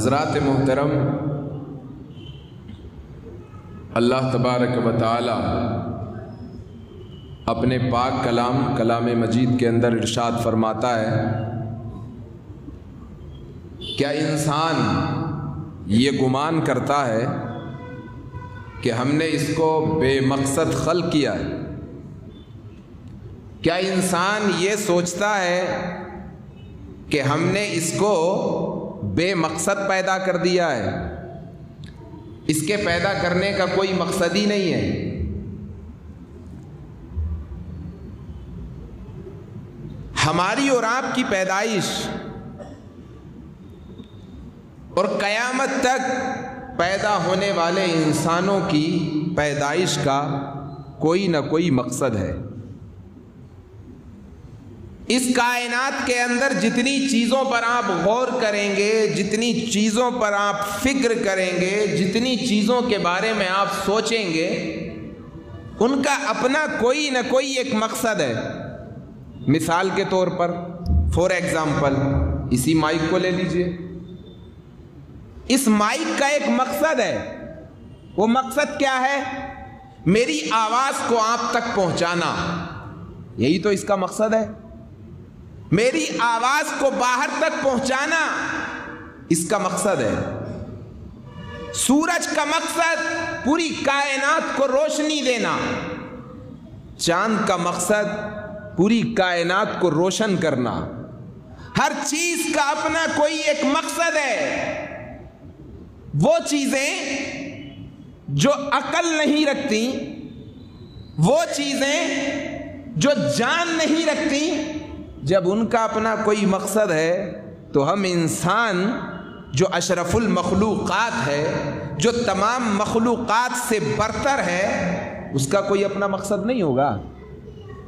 حضرات محترم، اللہ تبارک و تعالی اپنے پاک کلام مجید کے اندر ارشاد فرماتا ہے، کیا انسان یہ گمان کرتا ہے کہ ہم نے اس کو بے مقصد خلق کیا ہے؟ کیا انسان یہ سوچتا ہے کہ ہم نے اس کو بے مقصد پیدا کر دیا ہے؟ اس کے پیدا کرنے کا کوئی مقصد ہی نہیں ہے۔ ہماری اور آپ کی پیدائش اور قیامت تک پیدا ہونے والے انسانوں کی پیدائش کا کوئی نہ کوئی مقصد ہے۔ اس کائنات کے اندر جتنی چیزوں پر آپ غور کریں گے، جتنی چیزوں پر آپ فکر کریں گے، جتنی چیزوں کے بارے میں آپ سوچیں گے، ان کا اپنا کوئی نہ کوئی ایک مقصد ہے۔ مثال کے طور پر فور ایگزامپل اسی مائک کو لے لیجئے۔ اس مائک کا ایک مقصد ہے۔ وہ مقصد کیا ہے؟ میری آواز کو آپ تک پہنچانا، یہی تو اس کا مقصد ہے۔ میری آواز کو باہر تک پہنچانا اس کا مقصد ہے۔ سورج کا مقصد پوری کائنات کو روشنی دینا، چاند کا مقصد پوری کائنات کو روشن کرنا۔ ہر چیز کا اپنا کوئی ایک مقصد ہے۔ وہ چیزیں جو عقل نہیں رکھتی، وہ چیزیں جو جان نہیں رکھتی، جب ان کا اپنا کوئی مقصد ہے تو ہم انسان جو اشرف المخلوقات ہے، جو تمام مخلوقات سے برتر ہے، اس کا کوئی اپنا مقصد نہیں ہوگا؟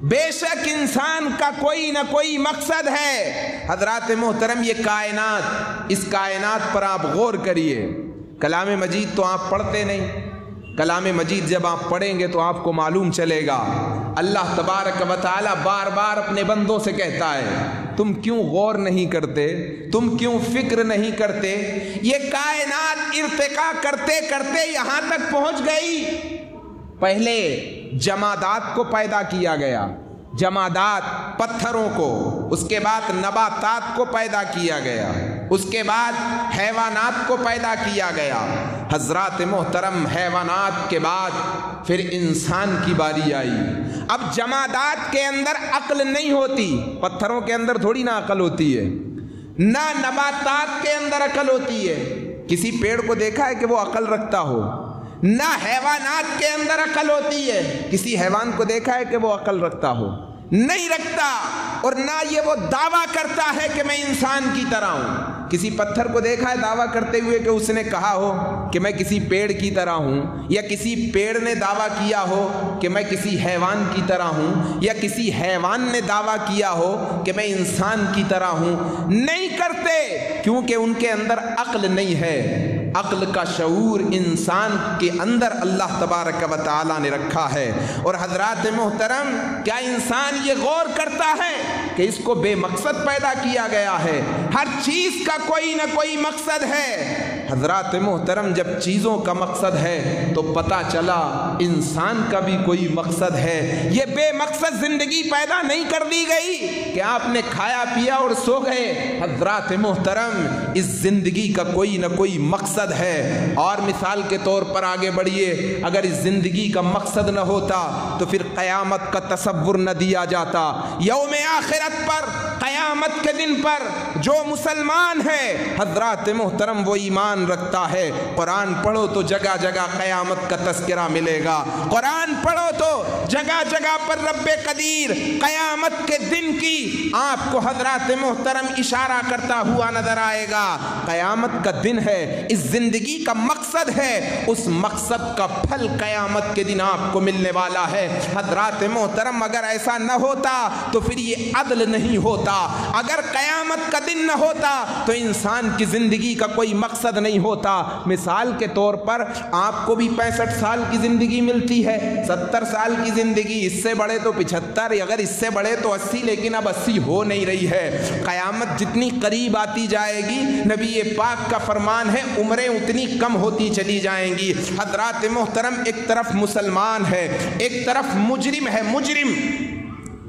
بے شک انسان کا کوئی نہ کوئی مقصد ہے۔ حضرات محترم، یہ کائنات، اس کائنات پر آپ غور کریے۔ کلام مجید تو آپ پڑھتے نہیں، کلام مجید جب آپ پڑھیں گے تو آپ کو معلوم چلے گا۔ اللہ تبارک و تعالی بار بار اپنے بندوں سے کہتا ہے، تم کیوں غور نہیں کرتے؟ تم کیوں فکر نہیں کرتے؟ یہ کائنات ارتقا کرتے کرتے یہاں تک پہنچ گئی۔ پہلے جمادات کو پیدا کیا گیا، جمادات پتھروں کو، اس کے بعد نباتات کو پیدا کیا گیا، اس کے بعد حیوانات کو پیدا کیا گیا۔ حضرات محترم، حیوانات کے بعد پھر انسان کی باری آئی۔ اب جمادات کے اندر عقل نہیں ہوتی، پتھروں کے اندر تھوڑی نہ عقل ہوتی ہے، نہ نباتات کے اندر عقل ہوتی ہے۔ کسی پیڑ کو دیکھا ہے کہ وہ عقل رکھتا ہو؟ نہ حیوانات کے اندر عقل ہوتی ہے۔ کسی حیوان کو دیکھا ہے کہ وہ عقل رکھتا ہو؟ نہیں رکھتا، اور نہ یہ وہ دعویٰ کرتا ہے کہ میں انسان کی طرح ہوں۔ کسی پتھر کو دیکھا ہے دعویٰ کرتے ہوئے کہ اس نے کہا ہو کہ میں کسی پیڑ کی طرح ہوں، یا کسی پیڑ نے دعویٰ کیا ہو کہ میں کسی حیوان کی طرح ہوں، یا کسی حیوان نے دعویٰ کیا ہو کہ میں انسان کی طرح ہوں؟ نہیں کرتے، کیونکہ ان کے اندر عقل نہیں ہے۔ عقل کا شعور انسان کے اندر اللہ تبارک و تعالی نے رکھا ہے۔ اور حضرات محترم، کیا انسان یہ غور کرتا ہے کہ اس کو بے مقصد پیدا کیا گیا ہے؟ ہر چیز کا کوئی نہ کوئی مقصد ہے۔ حضرات محترم، جب چیزوں کا مقصد ہے تو پتہ چلا انسان کا بھی کوئی مقصد ہے۔ یہ بے مقصد زندگی پیدا نہیں کر دی گئی کہ آپ نے کھایا پیا اور سو گئے۔ حضرات محترم، اس زندگی کا کوئی نہ کوئی مقصد ہے۔ اور مثال کے طور پر آگے بڑھیے، اگر اس زندگی کا مقصد نہ ہوتا تو پھر قیامت کا تصور نہ دیا جاتا۔ یوم آخرت پر، قیامت کے دن پر جو مسلمان ہے حضرات محترم وہ ایمان رکھتا ہے، قرآن پڑھو تو جگہ جگہ قیامت کا تذکرہ ملے گا، قرآن پڑھو تو جگہ جگہ پر رب قدیر قیامت کے دن کی آپ کو حضرات محترم اشارہ کرتا ہوا نظر آئے گا۔ قیامت کا دن ہے، اس زندگی کا مقصد ہے، اس مقصد کا پھل قیامت کے دن آپ کو ملنے والا ہے۔ حضرات محترم، اگر ایسا نہ ہوتا تو پھر یہ عدل نہیں ہوتا، اگر قیامت کا دن نہ ہوتا تو انسان کی زندگی کا کوئی مقصد نہیں ہوتا۔ مثال کے طور پر آپ کو بھی 65 سال کی زندگی ملتی ہے، 70 سال کی زندگی، اس سے بڑے تو 75، اگر اس سے بڑے تو 80، لیکن اب 80 ہو نہیں رہی ہے۔ قیامت جتنی قریب آتی جائے گی، نبی پاک کا فرمان ہے عمریں اتنی کم ہوتی چلی جائیں گی۔ حضرات محترم، ایک طرف مسلمان ہے، ایک طرف مجرم ہے۔ مجرم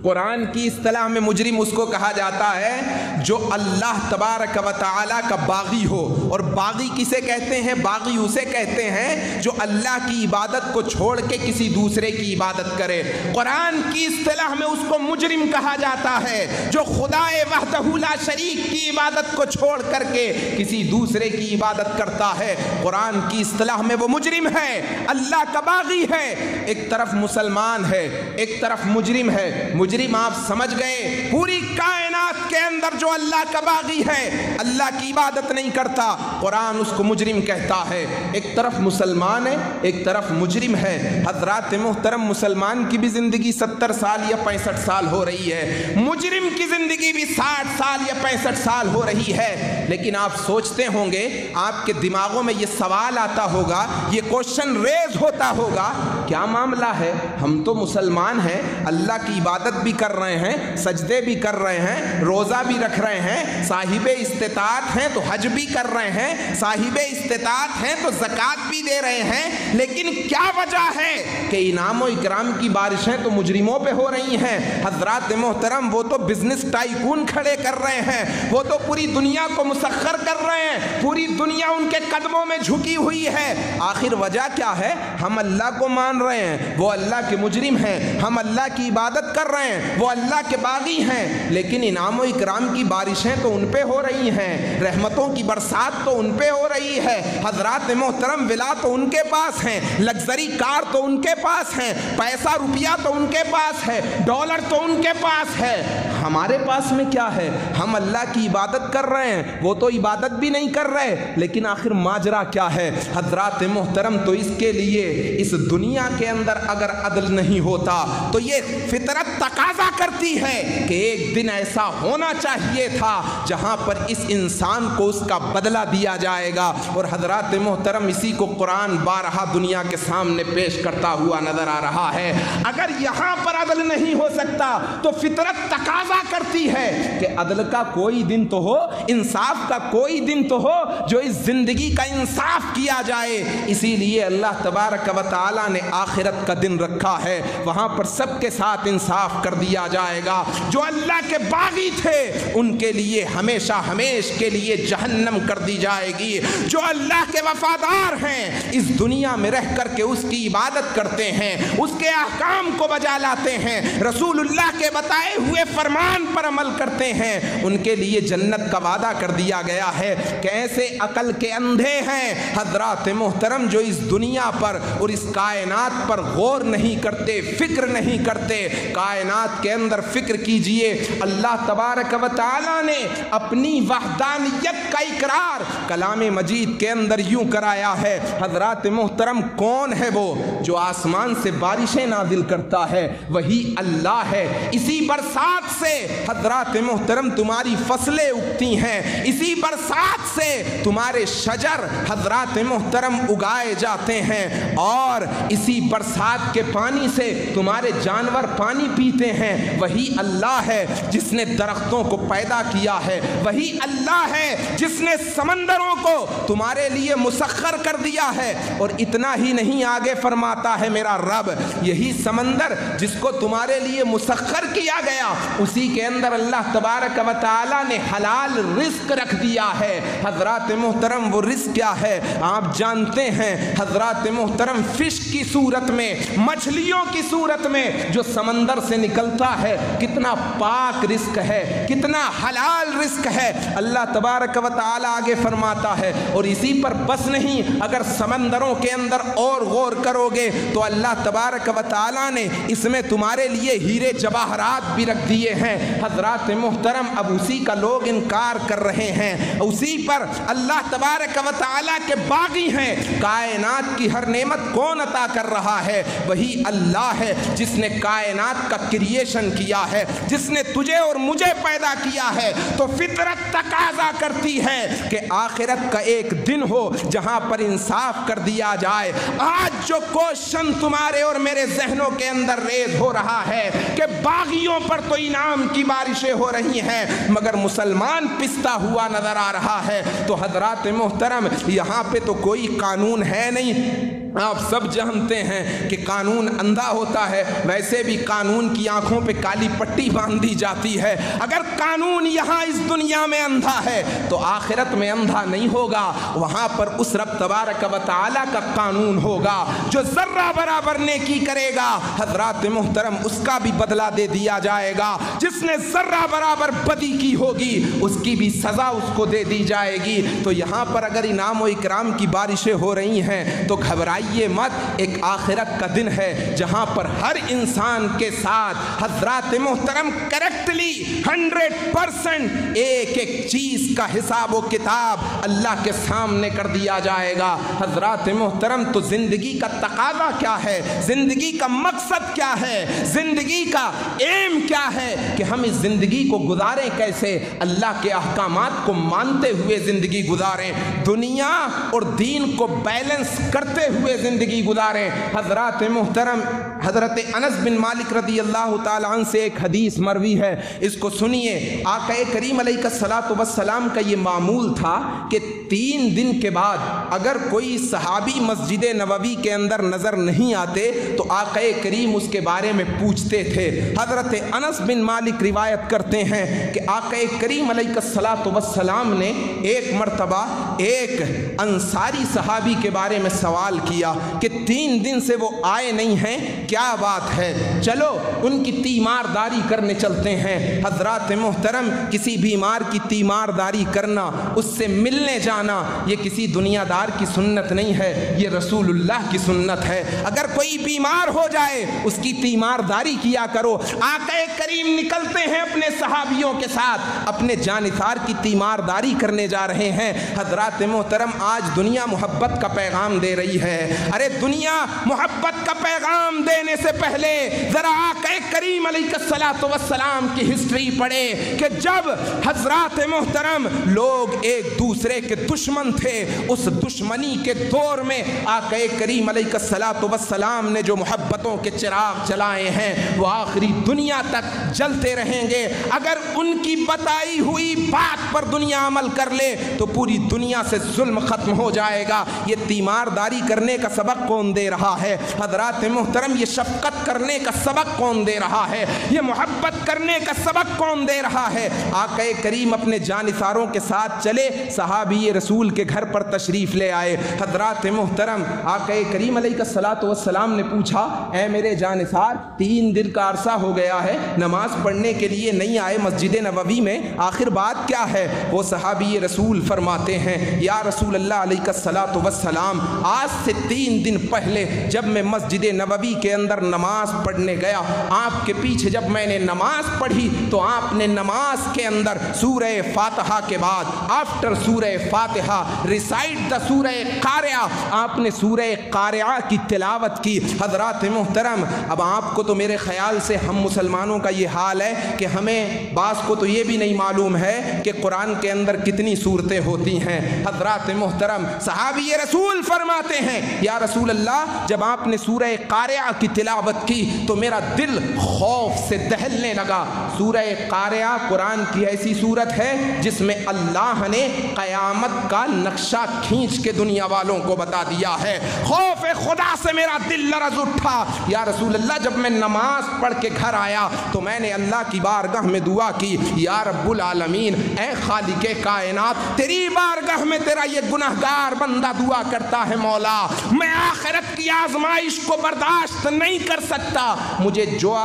قرآن کی اصطلاح میں مجرم اس کو کہا جاتا ہے جو اللہ تبارک و تعالیٰ کا باغی ہو، اور باغی کسے کہتے ہیں؟ باغی اسے کہتے ہیں جو اللہ کی عبادت کو چھوڑ کے کسی دوسرے کی عبادت کرے۔ قرآن کی اصطلاح میں اس کو مجرم کہا جاتا ہے جو خدا وحدہ لا شریک کی عبادت کو چھوڑ کر کے کسی دوسرے کی عبادت کرتا ہے۔ قرآن کی اصطلاح میں وہ مجرم ہے، اللہ کا باغی ہے۔ ایک طرف مسلمان ہے، ایک طرف مجرم ہے۔ مجرم آپ سمجھ گئے، پوری کائنات کے اندر جو اللہ کا باغی ہے، اللہ کی عبادت نہیں کرتا، قرآن اس کو مجرم کہتا ہے۔ ایک طرف مسلمان ہے، ایک طرف مجرم ہے۔ حضرات محترم، مسلمان کی بھی زندگی 70 سال یا 65 سال ہو رہی ہے، مجرم کی زندگی بھی 60 سال یا 65 سال ہو رہی ہے۔ لیکن آپ سوچتے ہوں گے، آپ کے دماغوں میں یہ سوال آتا ہوگا، یہ کوشچن ریز ہوتا ہوگا، کیا معاملہ ہے؟ ہم تو مسلمان ہیں، اللہ کی عبادت بھی کر رہے ہیں، سجدے بھی کر رہے ہیں، روزہ بھی رکھ رہے ہیں، صاحب استطاعت ہیں تو حج بھی کر رہے ہیں، صاحب استطاعت ہیں تو زکوٰۃ بھی دے رہے ہیں، لیکن کیا وجہ ہے کہ انعام و اکرام کی بارشیں تو مجرموں پہ ہو رہی ہیں؟ حضرات محترم، وہ تو بزنس ٹائکون کھڑے کر رہے ہیں، وہ تو پوری دنیا کو مسخر کر رہے ہیں، پوری دنیا ان کے قدموں میں جھکی ہوئی ہے۔ آخر وجہ کیا ہے؟ ہم اللہ کو مان رہے ہیں، وہ اللہ کے مجرم ہیں، ہم اللہ کی عبادت کر رہے ہیں، وہ اللہ کے باغی ہیں، لیکن انعام و اکرام کی بارشیں تو ان پہ ہو رہی ہیں، رحمتوں کی برسات تو ان پہ ہو رہی ہے۔ حضرات محترم، ولا تو ان کے پاس ہیں، لگژری کار تو ان کے پاس ہیں، پیسہ روپیہ تو ان کے پاس ہے، ڈالر تو ان کے پاس ہے۔ ہمارے پاس میں کیا ہے؟ ہم اللہ کی عبادت کر رہے ہیں، وہ تو عبادت بھی نہیں کر رہے، لیکن آخر ماجرا کیا ہے؟ حضرات محترم، تو اس کے لیے اس دنیا کے اندر اگر عدل نہیں ہوتا تو یہ فطرت تقاضا کرتی ہے کہ ایک دن ایسا ہونا چاہیے تھا جہاں پر اس انسان کو اس کا بدلہ دیا جائے گا۔ اور حضرات محترم، اسی کو قرآن بارہا دنیا کے سامنے پیش کرتا ہوا نظر آ رہا ہے۔ اگر یہاں پر عدل نہیں ہو سکتا تو فطرت تقاضا کرتی ہے کہ عدل کا کوئی دن تو ہو، انصاف کا کوئی دن تو ہو، جو اس زندگی کا انصاف کیا جائے۔ اسی لیے اللہ تبارک و تعالی نے آخرت کا دن رکھا ہے، وہاں پر سب کے ساتھ انصاف کر دیا جائے گا۔ جو اللہ کے باغی تھے ان کے لیے ہمیشہ ہمیش کے لیے جہنم کر دی جائے گی۔ جو اللہ کے وفادار ہیں، اس دنیا میں رہ کر کے اس کی عبادت کرتے ہیں، اس کے احکام کو بجا لاتے ہیں، رسول اللہ کے بتائے ہوئے فرمان پر عمل کرتے ہیں، ان کے لیے جنت کا وعدہ کر دیا گیا ہے۔ کیسے عقل کے اندھے ہیں حضرات محترم، جو اس دنیا پر اور اس کائنات پر غور نہیں کرتے، فکر نہیں کرتے۔ کائنات کے اندر فکر کیجئے، اللہ تبارک و تعالی نے اپنی وحدانیت کا اقرار کلام مجید کے اندر یوں کرایا ہے۔ حضرات محترم، کون ہے وہ جو آسمان سے بارشیں نازل کرتا ہے؟ وہی اللہ ہے۔ اسی برسات سے حضرات محترم تمہاری فصلیں اگتی ہیں، اسی برسات سے تمہارے شجر حضرات محترم اگائے جاتے ہیں، اور اسی برسات کے پانی سے تمہارے جانور پانی پیتے ہیں۔ وہی اللہ ہے جس نے درختوں کو پیدا کیا ہے، وہی اللہ ہے جس نے سمندروں کو تمہارے لیے مسخر کر دیا ہے۔ اور اتنا ہی نہیں، آگے فرماتا ہے میرا رب، یہی سمندر جس کو تمہارے لیے مسخر کیا گیا، اسی کے اندر اللہ تبارک و تعالی نے حلال رزق رکھ دیا ہے۔ حضرات محترم، وہ رزق کیا ہے آپ جانتے ہیں؟ حضرات محترم، فش کی صورت میں، مچھلیوں کی صورت میں جو سمندر سے نکلتا ہے، کتنا پاک رزق ہے، کتنا حلال رزق ہے۔ اللہ تبارک و تعالی آگے فرماتا ہے، اور اسی پر بس نہیں، اگر سمندروں کے اندر اور غور کرو گے تو اللہ تبارک و تعالی نے اس میں تمہارے تمہارے لیے ہیرے جواہرات بھی رکھ دیے ہیں۔ حضرات محترم، اب اسی کا لوگ انکار کر رہے ہیں، اسی پر اللہ تبارک و تعالیٰ کے باغی ہیں۔ کائنات کی ہر نعمت کون عطا کر رہا ہے؟ وہی اللہ ہے جس نے کائنات کا کریشن کیا ہے، جس نے تجھے اور مجھے پیدا کیا ہے۔ تو فطرت تقاضا کرتی ہے کہ آخرت کا ایک دن ہو جہاں پر انصاف کر دیا جائے۔ آج جو کوشچن تمہارے اور میرے ذہنوں کے اندر ریز ہو رہا ہے کہ باغیوں پر تو انعام کی بارشیں ہو رہی ہیں مگر مسلمان پستا ہوا نظر آ رہا ہے، تو حضرات محترم یہاں پہ تو کوئی قانون ہے نہیں۔ آپ سب جانتے ہیں کہ قانون اندھا ہوتا ہے، ویسے بھی قانون کی آنکھوں پہ کالی پٹی باندھ دی جاتی ہے۔ اگر قانون یہاں اس دنیا میں اندھا ہے تو آخرت میں اندھا نہیں ہوگا، وہاں پر اس رب تبارک و تعالیٰ کا قانون ہوگا۔ جو ذرہ برابر نیکی کرے گا حضرات محترم اس کا بھی بدلہ دے دیا جائے گا، جس نے ذرہ برابر بدی کی ہوگی اس کی بھی سزا اس کو دے دی جائے گی۔ تو یہاں پر اگر انعام و اکرام کی بارشیں ہو رہی ہیں تو گھبرائیے مت، ایک آخرت کا دن ہے جہاں پر ہر انسان کے ساتھ حضرات محترم کریکٹلی 100% ایک ایک چیز کا حساب و کتاب اللہ کے سامنے کر دیا جائے گا۔ حضرات محترم تو زندگی کا تقاضا کیا ہے؟ زندگی کا مقصد کیا ہے؟ زندگی کا ایم کیا ہے کہ ہم اس زندگی کو گزاریں کیسے؟ اللہ کے احکامات کو مانتے ہوئے زندگی گزاریں، دنیا اور دین کو بیلنس کرتے ہوئے زندگی گزاریں۔ حضرات محترم حضرت انس بن مالک رضی اللہ تعالی عنہ سے ایک حدیث مروی ہے، اس کو سنیے۔ آقا کریم علیہ الصلوۃ والسلام کا یہ معمول تھا کہ 3 دن کے بعد اگر کوئی صحابی مسجد نبوی کے اندر نظر نہیں آتے تو آقا کریم اس کے بارے میں پوچھتے تھے۔ حضرت انس بن مالک روایت کرتے ہیں کہ آقا کریم علیہ الصلوۃ والسلام نے ایک مرتبہ ایک انصاری صحابی کے بارے میں سوال کیا کہ 3 دن سے وہ آئے نہیں ہیں، کیا بات ہے؟ چلو ان کی تیمارداری کرنے چلتے ہیں۔ حضرات محترم کسی بیمار کی تیمارداری کرنا، اس سے ملنے جانا، یہ کسی دنیا دار کی سنت نہیں ہے، یہ رسول اللہ کی سنت ہے۔ اگر کوئی بیمار ہو جائے اس کی تیمارداری کیا کرو۔ آقا کریم نکلتے ہیں اپنے صحابیوں کے ساتھ، اپنے جانثار کی تیمارداری کرنے جا رہے ہیں۔ حضرات محترم آج دنیا محبت کا پیغام دے رہی ہے، ارے دنیا محبت کا پیغام دینے سے پہلے ذرا آقا کریم علیہ الصلوۃ والسلام کی ہسٹری پڑھے کہ جب حضرات محترم لوگ ایک دوسرے کے دشمن تھے، اس دشمنی کے دور میں آقا کریم علیہ الصلوۃ والسلام نے جو محبتوں کے چراغ جلائے ہیں وہ آخری دنیا تک جلتے رہیں گے۔ اگر ان کی بتائی ہوئی بات پر دنیا عمل کر لے تو پوری دنیا سے ظلم ختم ہو جائے گا۔ یہ تیمارداری کرنے کا سبق کون دے رہا ہے؟ حضرات محترم یہ شفقت کرنے کا سبق کون دے رہا ہے؟ یہ محبت کرنے کا سبق کون دے رہا ہے؟ آقا کریم اپنے جانثاروں کے ساتھ چلے، صحابی رسول کے گھر پر تشریف لے آئے۔ حضرات محترم آقا کریم علیہ الصلوۃ والسلام نے پوچھا، اے میرے جانثار 3 دن کا عرصہ ہو گیا ہے، نماز پڑھنے کے لیے نہیں آئے مسجد نبوی میں، آخر بات کیا ہے؟ وہ صحابی رسول فرماتے ہیں، یا رسول اللہ علیہ الصلوۃ والسلام آج سے 3 دن پہلے جب میں مسجد نبوی کے اندر نماز پڑھنے گیا، آپ کے پیچھے جب میں نے نماز پڑھی تو آپ نے نماز کے اندر سورہ فاتحہ کے بعد آفٹر سورہ فاتحہ ریسائٹ دا سورہ قاریہ، آپ نے سورہ قاریہ کی تلاوت کی۔ حضرات محترم اب آپ کو تو میرے خیال سے ہم مسلمانوں کا یہ حال ہے کہ ہمیں بعض کو تو یہ بھی نہیں معلوم ہے کہ قرآن کے اندر کتنی صورتیں ہوتی ہیں۔ حضرات محترم صحابی رسول فرماتے ہیں، یا رسول اللہ جب آپ نے سورہ قاریہ کی تلاوت کی تو میرا دل خوف سے دہلنے لگا۔ سورہ قاریہ قرآن کی ایسی صورت ہے جس میں اللہ نے قیامت کا نقشہ کھینچ کے دنیا والوں کو بتا دیا ہے۔ خوف خدا سے میرا دل لرز اٹھا۔ یا رسول اللہ جب میں نماز پڑھ کے گھر آیا تو میں نے اللہ کی بارگاہ میں دعا کی، یا رب العالمین اے خالق کائنات، تیری بارگاہ میں تیرا یہ گناہگار بندہ دعا کرتا ہے، مولا میں آخرت کی آزمائش کو برداشت نہیں کر سکتا، مجھے جو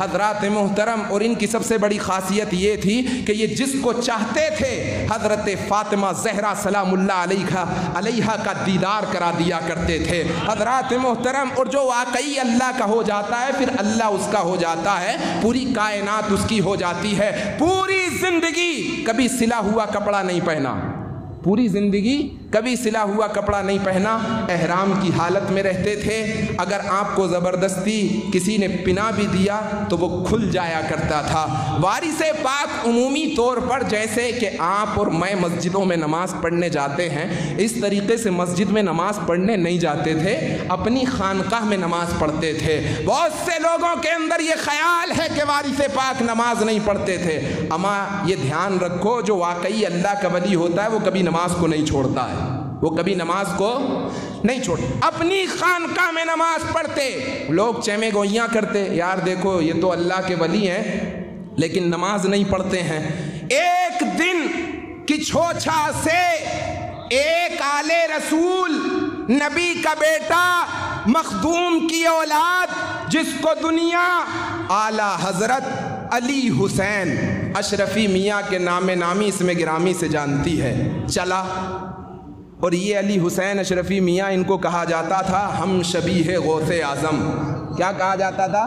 حضرات محترم، اور ان کی سب سے بڑی خاصیت یہ تھی کہ یہ جس کو چاہتے تھے حضرت فاطمہ زہرا سلام اللہ علیہا کا دیدار کرا دیا کرتے تھے۔ حضرات محترم، اور جو واقعی اللہ کا ہو جاتا ہے پھر اللہ اس کا ہو جاتا ہے، پوری کائنات اس کی ہو جاتی ہے۔ پوری زندگی کبھی سلا ہوا کپڑا نہیں پہنا، پوری زندگی کبھی سلا ہوا کپڑا نہیں پہنا، احرام کی حالت میں رہتے تھے۔ اگر آپ کو زبردستی کسی نے پنا بھی دیا تو وہ کھل جایا کرتا تھا۔ وارث پاک عمومی طور پر جیسے کہ آپ اور میں مسجدوں میں نماز پڑھنے جاتے ہیں، اس طریقے سے مسجد میں نماز پڑھنے نہیں جاتے تھے، اپنی خانقاہ میں نماز پڑھتے تھے۔ بہت سے لوگوں کے اندر یہ خیال ہے کہ وارث پاک نماز نہیں پڑھتے تھے، اما یہ دھیان رکھو جو واقعی اللہ کا ولی ہوتا ہے وہ کبھی نماز کو نہیں چھوڑتا ہے، وہ کبھی نماز کو نہیں چھوڑتا، اپنی خانقاہ میں نماز پڑھتے۔ لوگ چیمے گوئیاں کرتے، یار دیکھو یہ تو اللہ کے ولی ہیں لیکن نماز نہیں پڑھتے ہیں۔ ایک دن کی چھوچھا سے ایک آلے رسول نبی کا بیٹا مخدوم کی اولاد جس کو دنیا اعلیٰ حضرت علی حسین اشرفی میاں کے نام نامی اس میں گرامی سے جانتی ہے، چلا، اور یہ علی حسین اشرفی میاں ان کو کہا جاتا تھا ہم شبیہ غوث اعظم۔ کیا کہا جاتا تھا؟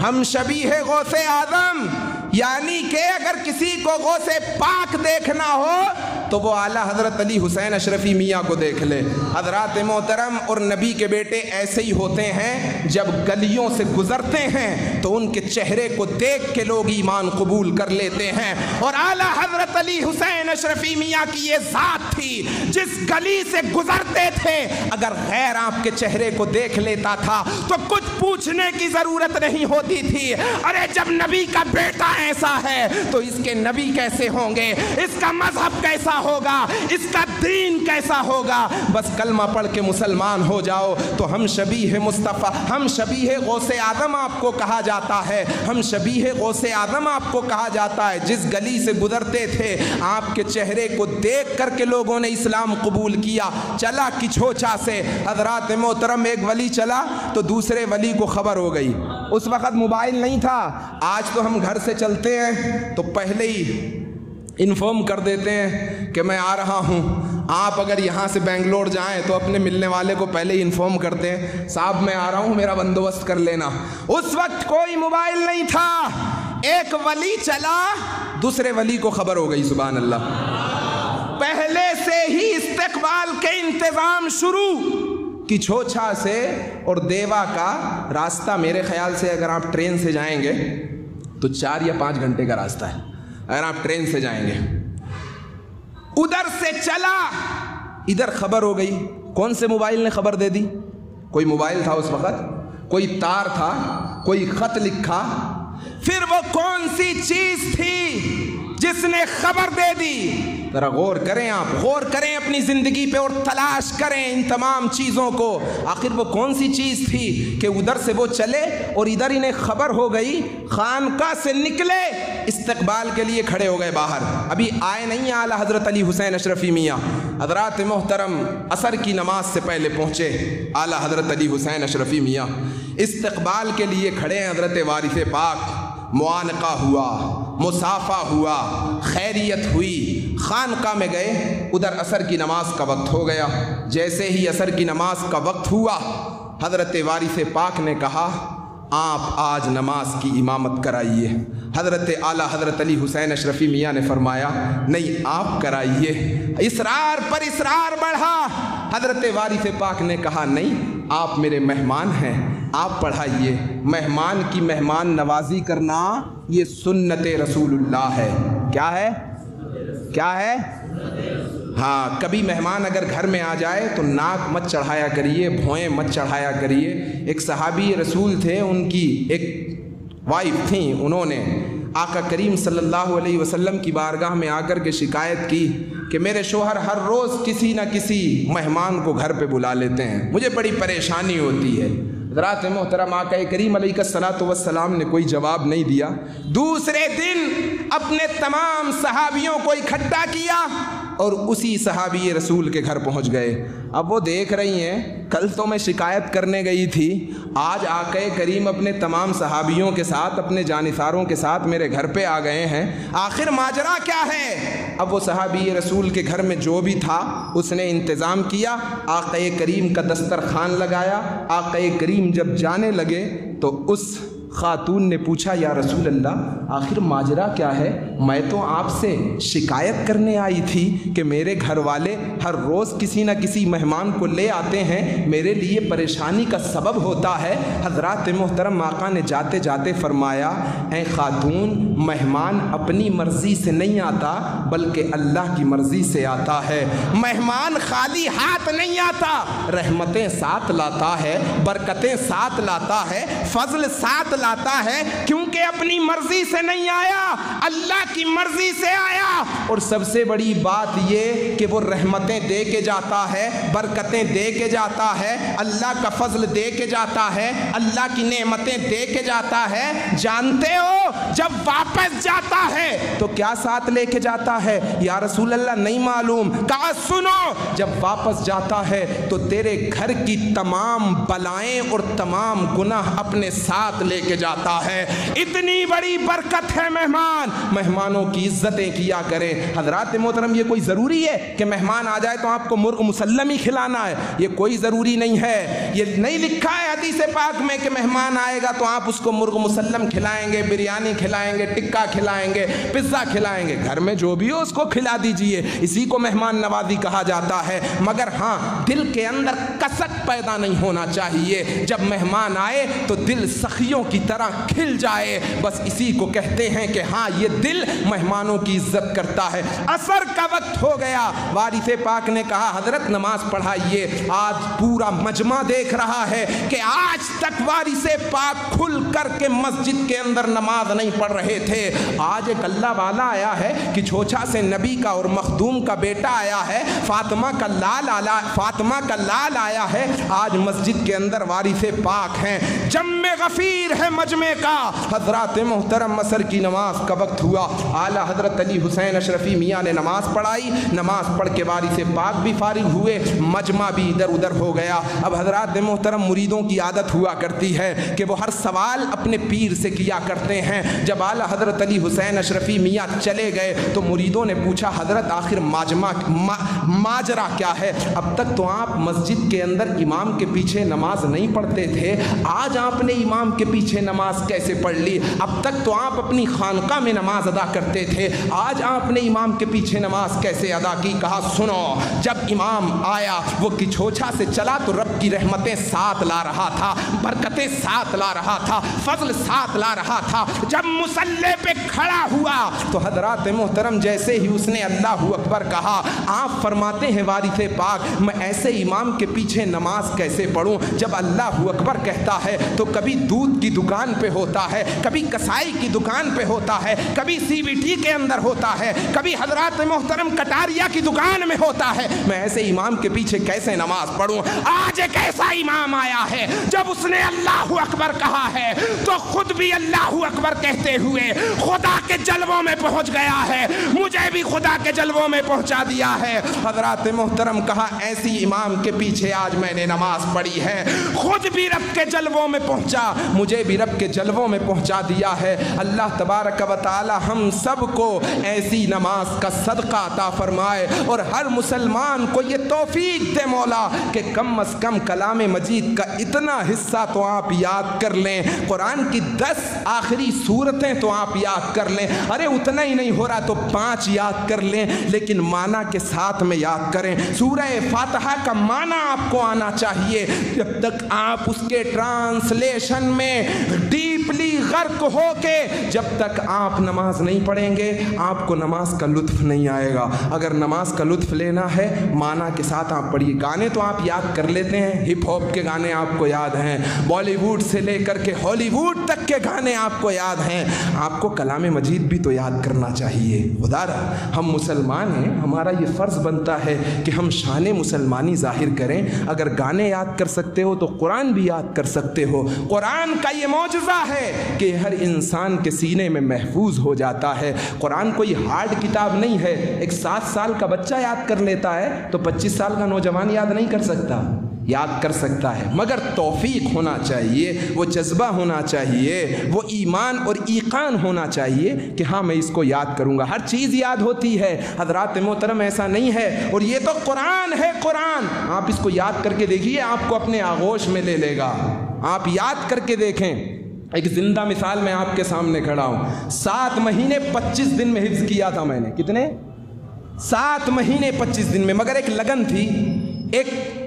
ہم شبیہ غوث اعظم، یعنی کہ اگر کسی کو غوث پاک دیکھنا ہو تو وہ اعلیٰ حضرت علی حسین اشرفی میاں کو دیکھ لے۔ حضرات محترم، اور نبی کے بیٹے ایسے ہی ہوتے ہیں، جب گلیوں سے گزرتے ہیں تو ان کے چہرے کو دیکھ کے لوگ ایمان قبول کر لیتے ہیں۔ اور اعلیٰ حضرت علی حسین اشرفی میاں کی یہ ذات تھی، جس گلی سے گزرتے تھے اگر غیر آپ کے چہرے کو دیکھ لیتا تھا تو کچھ پوچھنے کی ضرورت نہیں ہوتی تھی، ارے جب نبی کا بیٹا ایسا ہے تو اس کے نبی کیسے ہوں گے، اس کا مذہب کیسا ہوگا، اس کا دین کیسا ہوگا۔ بس کلمہ پڑھ کے مسلمان ہو جاؤ تو ہم شبیہ مصطفیٰ، ہم شبیہ غوث اعظم آپ کو کہا جاتا ہے، ہم شبیہ غوث اعظم آپ کو کہا جاتا ہے۔ جس گلی سے گزرتے تھے آپ کے چہرے کو دیکھ کر کے لوگوں نے اسلام قبول کیا۔ چلا کچھوچا سے، حضرات محترم، ایک ولی چلا تو دوسرے ولی کو خبر ہو گئی۔ اس وقت موبائل نہیں تھا، آج تو ہم گھر سے چلتے ہیں تو پہلے ہی انفارم کر دیتے ہیں کہ میں آ رہا ہوں۔ آپ اگر یہاں سے بنگلور جائیں تو اپنے ملنے والے کو پہلے ہی انفارم کرتے ہیں، صاحب میں آ رہا ہوں، میرا بندوبست کر لینا۔ اس وقت کوئی موبائل نہیں تھا، ایک ولی چلا، دوسرے ولی کو خبر ہو گئی، سبحان اللہ، پہلے سے ہی استقبال کے انتظام شروع۔ کی چھوچھا سے اور دیوا کا راستہ میرے خیال سے اگر آپ ٹرین سے جائیں گے تو 4 یا 5 گھنٹے کا راستہ ہے، اگر آپ ٹرین سے جائیں گے۔ ادھر سے چلا، ادھر خبر ہو گئی۔ کون سے موبائل نے خبر دے دی؟ کوئی موبائل تھا اس وقت، کوئی تار تھا، کوئی خط لکھا، پھر وہ کون سی چیز تھی جس نے خبر دے دی؟ ذرا غور کریں، آپ غور کریں اپنی زندگی پہ اور تلاش کریں ان تمام چیزوں کو۔ آخر وہ کون سی چیز تھی کہ ادھر سے وہ چلے اور ادھر انہیں خبر ہو گئی، خانقاہ سے نکلے، استقبال کے لیے کھڑے ہو گئے باہر، ابھی آئے نہیں اعلیٰ حضرت علی حسین اشرفی میاں۔ حضرات محترم، عصر کی نماز سے پہلے پہنچے اعلیٰ حضرت علی حسین اشرفی میاں، استقبال کے لیے کھڑے ہیں حضرت وارث پاک۔ معانقہ ہوا، مصافہ ہوا، خیریت ہوئی، خانقاہ میں گئے، ادھر عصر کی نماز کا وقت ہو گیا۔ جیسے ہی عصر کی نماز کا وقت ہوا، حضرت وارث پاک نے کہا آپ آج نماز کی امامت کرائیے۔ حضرت اعلیٰ حضرت علی حسین اشرفی میاں نے فرمایا نہیں آپ کرائیے۔ اصرار پر اصرار بڑھا، حضرت وارث پاک نے کہا نہیں آپ میرے مہمان ہیں، آپ پڑھائیے۔ مہمان کی مہمان نوازی کرنا یہ سنت رسول اللہ ہے۔ کیا ہے؟ کیا ہے؟ ہاں، کبھی مہمان اگر گھر میں آ جائے تو ناک مت چڑھایا کریے، بھوئیں مت چڑھایا کریے۔ ایک صحابی رسول تھے، ان کی ایک وائف تھیں، انہوں نے آقا کریم صلی اللہ علیہ وسلم کی بارگاہ میں آ کر کے شکایت کی کہ میرے شوہر ہر روز کسی نہ کسی مہمان کو گھر پہ بلا لیتے ہیں، مجھے بڑی پریشانی ہوتی ہے۔ حضرات محترم، آقا کریم علیہ الصلوۃ والسلام نے کوئی جواب نہیں دیا۔ دوسرے دن اپنے تمام صحابیوں کو اکٹھا کیا، اور اسی صحابی رسول کے گھر پہنچ گئے۔ اب وہ دیکھ رہی ہیں کل تو میں شکایت کرنے گئی تھی، آج آقا کریم اپنے تمام صحابیوں کے ساتھ، اپنے جانثاروں کے ساتھ میرے گھر پہ آ گئے ہیں، آخر ماجرا کیا ہے؟ اب وہ صحابی رسول کے گھر میں جو بھی تھا اس نے انتظام کیا، آقا کریم کا دسترخوان لگایا۔ آقا کریم جب جانے لگے تو اس خاتون نے پوچھا یا رسول اللہ آخر ماجرا کیا ہے؟ میں تو آپ سے شکایت کرنے آئی تھی کہ میرے گھر والے ہر روز کسی نہ کسی مہمان کو لے آتے ہیں، میرے لیے پریشانی کا سبب ہوتا ہے۔ حضرات محترم آقا نے جاتے جاتے فرمایا اے خاتون، مہمان اپنی مرضی سے نہیں آتا بلکہ اللہ کی مرضی سے آتا ہے۔ مہمان خالی ہاتھ نہیں آتا، رحمتیں ساتھ لاتا ہے، برکتیں ساتھ لاتا ہے، فضل ساتھ لاتا ہے، کیونکہ اپنی مرضی سے نہیں آیا، اللہ کی مرضی سے آیا۔ اور سب سے بڑی بات یہ کہ وہ رحمتیں دے کے جاتا ہے، برکتیں دے کے جاتا ہے، اللہ کا فضل دے کے جاتا ہے، اللہ کی نعمتیں دے کے جاتا ہے۔ جانتے ہو جب واپس جاتا ہے تو کیا ساتھ لے کے جاتا ہے؟ یا رسول اللہ نہیں معلوم۔ کہا سنو، جب واپس جاتا ہے تو تیرے گھر کی تمام بلائیں اور تمام گناہ اپنے ساتھ لے کے جاتا ہے۔ اتنی بڑی برکت ہے مہمانوں کی عزتیں کیا کریں۔ حضرات محترم، یہ کوئی ضروری ہے کہ مہمان آ جائے تو آپ کو مرغ مسلم ہی کھلانا ہے؟ یہ کوئی ضروری نہیں ہے، یہ نہیں لکھا ہے حدیث پاک میں کہ مہمان آئے گا تو آپ اس کو مرغ مسلم کھلائیں گے، بریانی کھلائیں گے، ٹکا کھلائیں گے، پزا کھلائیں گے۔ گھر میں جو بھی ہو اس کو کھلا دیجئے، اسی کو مہمان نوازی کہا جاتا ہے۔ مگر ہاں، دل کے اندر کسک پیدا نہیں ہونا چاہیے، جب مہمان آئے تو دل سخیوں کی طرح کھل جائے، بس اسی کو کہتے ہیں کہ ہاں یہ دل مہمانوں کی عزت کرتا ہے۔ عصر کا وقت ہو گیا، وارث پاک نے کہا حضرت نماز پڑھائیے۔ آج پورا مجمع دیکھ رہا ہے کہ آج تک وارث پاک کھل کر کے مسجد کے اندر نماز نہیں پڑھ رہے تھے۔ آج ایک اللہ والا آیا ہے کہ چھوچا سے نبی کا اور مخدوم کا بیٹا آیا ہے، فاطمہ کا لال آیا ہے، آج مسجد کے اندر وارث پاک ہیں، جم غفیر ہے مجمع کا۔ حضرات محترم، عصر کی نماز کا وقت ہوا، اعلیٰ حضرت علی حسین اشرفی میاں نے نماز پڑھائی، نماز پڑھ کے وارث پاک بھی فارغ ہوئے، مجمع بھی ادھر ادھر ہو گیا۔ اب حضرات محترم، مریدوں کی عادت ہوا کرتی ہے کہ وہ ہر سوال اپنے پیر سے کیا کرتے ہیں۔ جب اعلیٰ حضرت علی حسین اشرفی میاں چلے گئے تو مریدوں نے پوچھا حضرت آخر ماجرا کیا ہے؟ اب تک تو آپ مسجد کے اندر امام کے پیچھے نماز نہیں پڑھتے تھے، آج آپ نے امام کے پیچھے نماز کیسے پڑھ لی؟ اب تک تو آپ اپنی خانقاہ میں نماز ادا کرتے تھے، آج آپ نے امام کے پیچھے نماز کیسے ادا کی؟ کہا سنو، جب امام آیا وہ کچھوچا سے چلا تو رب کی رحمتیں ساتھ لا رہا تھا، برکتیں ساتھ لا رہا تھا، فضل ساتھ لا رہا تھا۔ جب مصلی پہ کھڑا ہوا تو حضرات محترم جیسے ہی اس نے اللہ اکبر کہا، آپ فرماتے ہیں وارث پاک میں ایسے امام کے پیچھے نماز کیسے پڑھوں؟ جب اللہ اکبر کہتا ہے تو کبھی دودھ کی دکان پہ ہوتا ہے، کبھی کسائی کی دکان پہ ہوتا ہے، کبھی سی بی ٹی کے اندر ہوتا ہے، کبھی حضرات محترم کٹاریا کی دکان میں ہوتا ہے، میں ایسے امام کے پیچھے کیسے نماز پڑھوں؟ آج ایک ایسا امام آیا ہے جب اس نے اللہ اکبر کہا ہے تو خود بھی اللہ اکبر کہتے ہوئے خدا کے جلووں میں پہنچ گیا ہے، مجھے بھی خدا کے جلووں میں پہنچا دیا ہے۔ حضرات محترم کہا ایسی امام کے پیچھے آج میں نے نماز پڑھی ہے، خود بھی رب کے جلووں میں پہنچا، مجھے بھی رب کے جلووں میں پہنچا دیا ہے۔ اللہ تبارک و تعالی ہم سب کو ایسی نماز کا صدقہ عطا فرمائے اور ہر مسلمان کو یہ توفیق دے مولا کہ کم از کم کلام مجید کا اتنا حصہ تو آپ یاد کر لیں، قرآن کی 10 آخری سورتیں تو آپ یاد کر لیں، ارے اتنا ہی نہیں ہو رہا تو 5 یاد کر لیں، لیکن معنی کے ساتھ میں یاد کریں۔ سورہ فاتحہ کا معنی آپ کو آنا چاہیے، جب تک آپ اس کے ٹرانسلیشن میں ڈیپلی غرق ہو کے جب تک آپ نماز نہیں پڑھیں گے آپ کو نماز کا لطف نہیں آئے گا۔ اگر نماز کا لطف لینا ہے معنی کے ساتھ آپ پڑھیے۔ گانے تو آپ یاد کر لیتے ہیں، ہپ ہاپ کے گانے آپ کو یاد ہیں، بالی ووڈ سے لے کر کے ہالی ووڈ تک کے گانے آپ کو یاد ہیں، آپ کو کلام مجید بھی تو یاد کرنا چاہیے۔ خدا را ہم مسلمان ہیں، ہمارا یہ فرض بنتا ہے کہ ہم شان مسلمانی ظاہر کریں۔ اگر گانے یاد کر سکتے ہو تو قرآن بھی یاد کر سکتے ہو، قرآن کا یہ معجزہ ہے کہ ہر انسان کے سینے میں محفوظ ہو جاتا ہے۔ قرآن کوئی ہارڈ کتاب نہیں ہے، ایک 7 سال کا بچہ یاد کر لیتا ہے تو 25 سال کا نوجوان یاد نہیں کر سکتا، یاد کر سکتا ہے، مگر توفیق ہونا چاہیے، وہ جذبہ ہونا چاہیے، وہ ایمان اور ایقان ہونا چاہیے کہ ہاں میں اس کو یاد کروں گا۔ ہر چیز یاد ہوتی ہے حضرات محترم، ایسا نہیں ہے۔ اور یہ تو قرآن ہے، قرآن آپ اس کو یاد کر کے دیکھیے، آپ کو اپنے آغوش میں لے لے گا۔ آپ یاد کر کے دیکھیں، ایک زندہ مثال میں آپ کے سامنے کھڑا ہوں۔ 7 مہینے 25 دن میں حفظ کیا تھا میں نے، کتنے؟ 7 مہینے 25 دن میں، مگر ایک لگن تھی،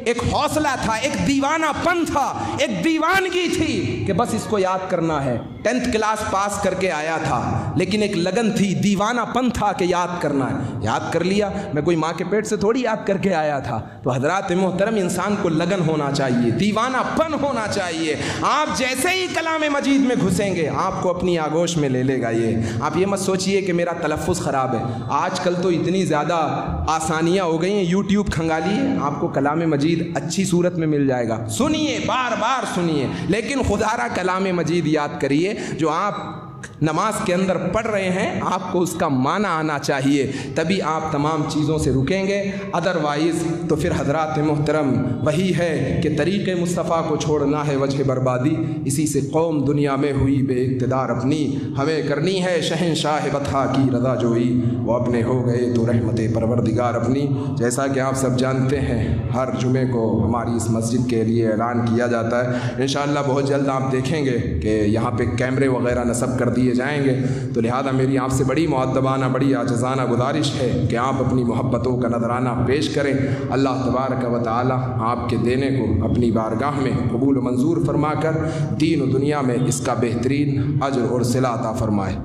ایک حوصلہ تھا، ایک دیوانہ پن تھا، ایک دیوانگی تھی کہ بس اس کو یاد کرنا ہے۔ 10th کلاس پاس کر کے آیا تھا، لیکن ایک لگن تھی، دیوانہ پن تھا کہ یاد کرنا ہے۔ یاد کر لیا، میں کوئی ماں کے پیٹ سے تھوڑی یاد کر کے آیا تھا۔ تو حضرات محترم، انسان کو لگن ہونا چاہیے، دیوانہ پن ہونا چاہیے۔ آپ جیسے ہی کلام مجید میں گھسیں گے، آپ کو اپنی آغوش میں لے لے گا۔ یہ آپ یہ مت سوچئے کہ میرا تلفظ خراب ہے، آج کل تو اتنی زیادہ آسانیاں ہو گئی ہیں، یوٹیوب کھنگالیے، آپ کو کلام مجید اچھی صورت میں مل جائے گا، سنیے، بار بار سنیے، لیکن خدا را کلام مجید یاد کریے جو آپ نماز کے اندر پڑھ رہے ہیں، آپ کو اس کا معنی آنا چاہیے، تبھی آپ تمام چیزوں سے رکیں گے۔ ادروائز تو پھر حضرات محترم وہی ہے کہ طریق مصطفیٰ کو چھوڑنا ہے وجہ بربادی، اسی سے قوم دنیا میں ہوئی بے اقتدار اپنی، ہمیں کرنی ہے شہنشاہ بطحا کی رضا جوئی، وہ اپنے ہو گئے تو رحمت پروردگار اپنی۔ جیسا کہ آپ سب جانتے ہیں، ہر جمعے کو ہماری اس مسجد کے لیے اعلان کیا جاتا ہے، انشاءاللہ بہت جلد آپ دیکھیں گے کہ یہاں پہ کیمرے وغیرہ نصب کر دیے جائیں گے، تو لہذا میری آپ سے بڑی مؤدبانہ، بڑی عاجزانہ گزارش ہے کہ آپ اپنی محبتوں کا نذرانہ پیش کریں۔ اللہ تبارک و تعالی آپ کے دینے کو اپنی بارگاہ میں قبول و منظور فرما کر دین و دنیا میں اس کا بہترین اجر اور صلہ عطا فرمائے۔